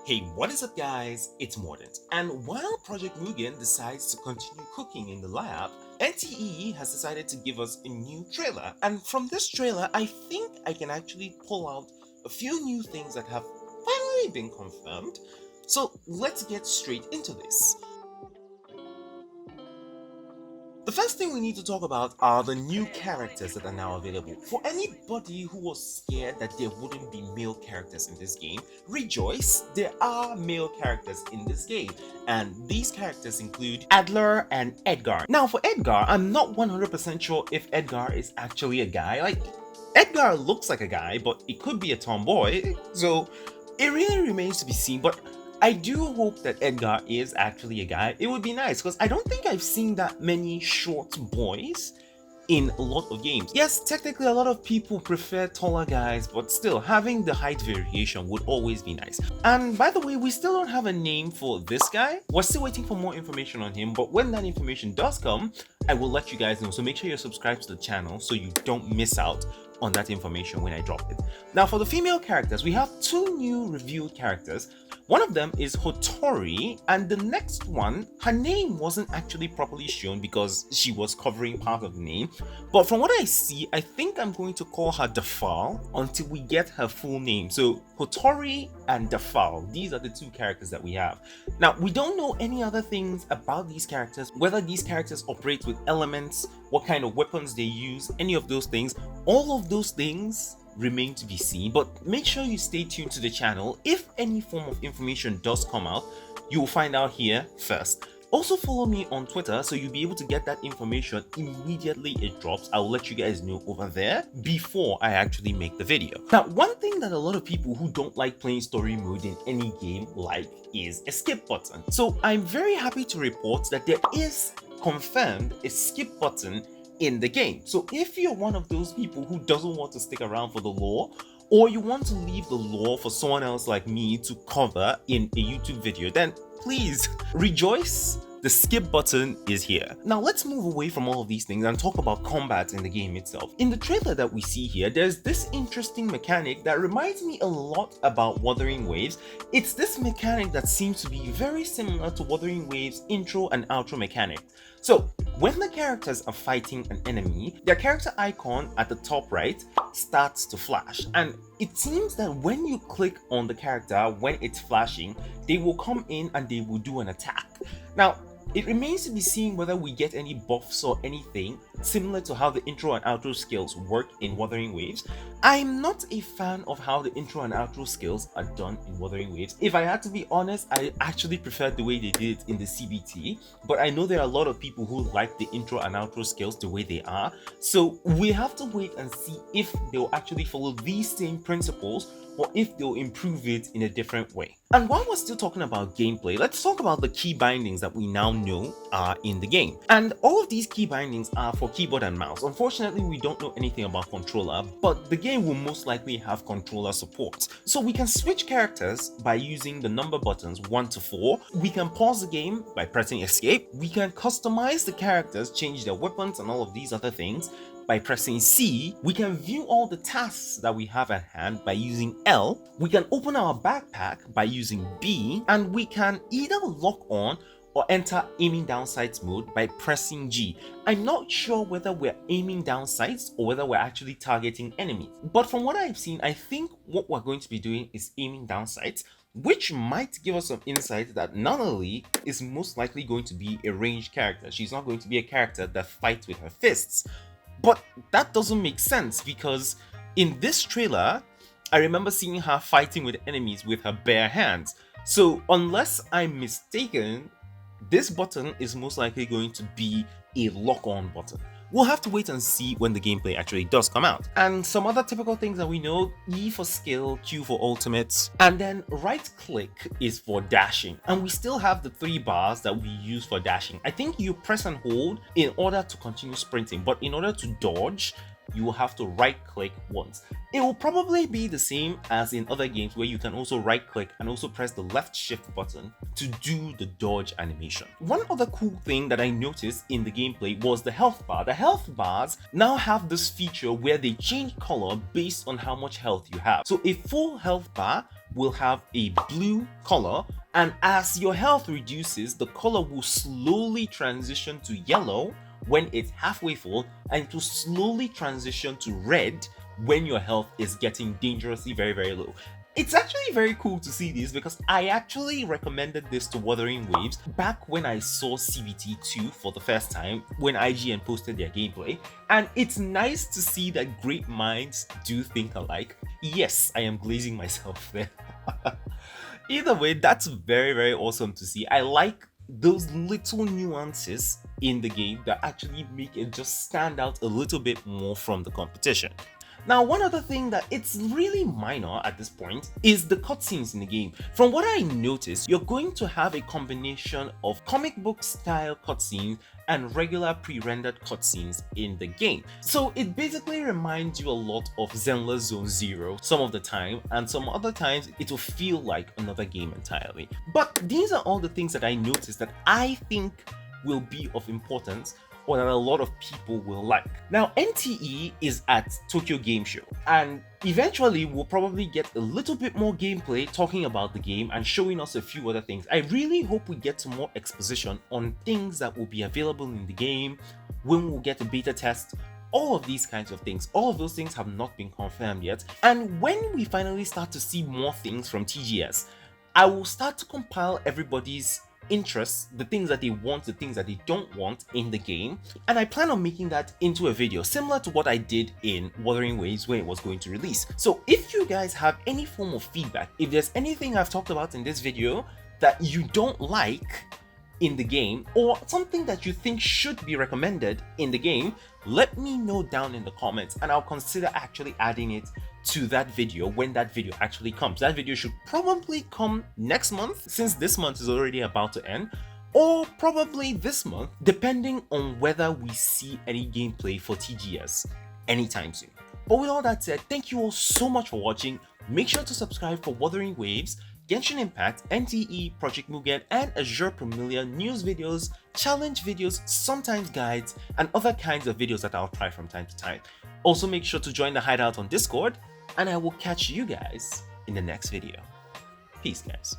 Hey, what is up guys? It's Mordant. And while Project Mugen decides to continue cooking in the lab, NTE has decided to give us a new trailer. And from this trailer, I think I can actually pull out a few new things that have finally been confirmed. So let's get straight into this. The first thing we need to talk about are the new characters that are now available. For anybody who was scared that there wouldn't be male characters in this game, rejoice, there are male characters in this game. And these characters include Adler and Edgar. Now for Edgar, I'm not 100% sure if Edgar is actually a guy. Like, Edgar looks like a guy, but it could be a tomboy. So it really remains to be seen, but I do hope that Edgar is actually a guy. It would be nice because I don't think I've seen that many short boys in a lot of games. Yes, technically a lot of people prefer taller guys, but still having the height variation would always be nice. And by the way, we still don't have a name for this guy. We're still waiting for more information on him, but when that information does come, I will let you guys know. So make sure you're subscribed to the channel so you don't miss out on that information when I drop it. Now for the female characters, we have two new revealed characters. One of them is Hotori, and the next one, her name wasn't actually properly shown because she was covering part of the name. But from what I see, I think I'm going to call her Defal until we get her full name. So Hotori and Defal, these are the two characters that we have. Now, we don't know any other things about these characters, whether these characters operate with elements, what kind of weapons they use, any of those things. All of those things remain to be seen, but make sure you stay tuned to the channel. If any form of information does come out, you will find out here first. Also follow me on Twitter so you'll be able to get that information immediately it drops. I will let you guys know over there before I actually make the video. Now, one thing that a lot of people who don't like playing story mode in any game like is a skip button. So I'm very happy to report that there is confirmed a skip button in the game. So if you're one of those people who doesn't want to stick around for the lore, or you want to leave the lore for someone else like me to cover in a YouTube video, then please rejoice. The skip button is here. Now let's move away from all of these things and talk about combat in the game itself. In the trailer that we see here, there's this interesting mechanic that reminds me a lot about Wuthering Waves. It's this mechanic that seems to be very similar to Wuthering Waves' intro and outro mechanic. So when the characters are fighting an enemy, their character icon at the top right starts to flash, and it seems that when you click on the character when it's flashing, they will come in and they will do an attack. Now, it remains to be seen whether we get any buffs or anything similar to how the intro and outro skills work in Wuthering Waves. I'm not a fan of how the intro and outro skills are done in Wuthering Waves. If I had to be honest, I actually preferred the way they did it in the CBT, but I know there are a lot of people who like the intro and outro skills the way they are, so we have to wait and see if they'll actually follow these same principles or if they'll improve it in a different way. And while we're still talking about gameplay, let's talk about the key bindings that we now know are in the game. And all of these key bindings are for keyboard and mouse. Unfortunately, we don't know anything about controller, but the game will most likely have controller support. So we can switch characters by using the number buttons 1 to 4. We can pause the game by pressing escape. We can customize the characters, change their weapons and all of these other things by pressing C. We can view all the tasks that we have at hand by using L. We can open our backpack by using B, and we can either lock on or enter aiming down sights mode by pressing G. I'm not sure whether we're aiming down sights or whether we're actually targeting enemies, but from what I've seen, I think what we're going to be doing is aiming down sights, which might give us some insight that Nunally is most likely going to be a ranged character. She's not going to be a character that fights with her fists. But that doesn't make sense because in this trailer, I remember seeing her fighting with enemies with her bare hands. So unless I'm mistaken, this button is most likely going to be a lock-on button. We'll have to wait and see when the gameplay actually does come out. And some other typical things that we know: E for skill, Q for ultimates, and then right click is for dashing. And we still have the 3 bars that we use for dashing. I think you press and hold in order to continue sprinting, but in order to dodge, you will have to right click once. It will probably be the same as in other games where you can also right click and also press the left shift button to do the dodge animation. One other cool thing that I noticed in the gameplay was the health bar. The health bars now have this feature where they change color based on how much health you have. So a full health bar will have a blue color, and as your health reduces, the color will slowly transition to yellow when it's halfway full, and it will slowly transition to red when your health is getting dangerously very low. It's actually very cool to see this because I actually recommended this to Wuthering Waves back when I saw CBT 2 for the first time when IGN posted their gameplay, and it's nice to see that great minds do think alike. Yes, I am glazing myself there. Either way, that's very awesome to see. I like those little nuances in the game that actually make it just stand out a little bit more from the competition. Now, one other thing that it's really minor at this point is the cutscenes in the game. From what I noticed, you're going to have a combination of comic book style cutscenes and regular pre-rendered cutscenes in the game. So it basically reminds you a lot of Zenless Zone Zero some of the time, and some other times it will feel like another game entirely. But these are all the things that I noticed that I think will be of importance or that a lot of people will like. Now, NTE is at Tokyo Game Show, and eventually we'll probably get a little bit more gameplay talking about the game and showing us a few other things. I really hope we get some more exposition on things that will be available in the game, when we'll get a beta test, all of these kinds of things. All of those things have not been confirmed yet, and when we finally start to see more things from TGS, I will start to compile everybody's interests, the things that they want, the things that they don't want in the game, and I plan on making that into a video similar to what I did in Wuthering Waves when it was going to release. So if you guys have any form of feedback, if there's anything I've talked about in this video that you don't like in the game, or something that you think should be recommended in the game, let me know down in the comments and I'll consider actually adding it to that video when that video actually comes. That video should probably come next month, since this month is already about to end, or probably this month, depending on whether we see any gameplay for TGS anytime soon. But with all that said, thank you all so much for watching. Make sure to subscribe for Wuthering Waves, Genshin Impact, NTE, Project Mugen, and Azure Promilia news videos, challenge videos, sometimes guides, and other kinds of videos that I'll try from time to time. Also make sure to join the hideout on Discord, and I will catch you guys in the next video. Peace, guys.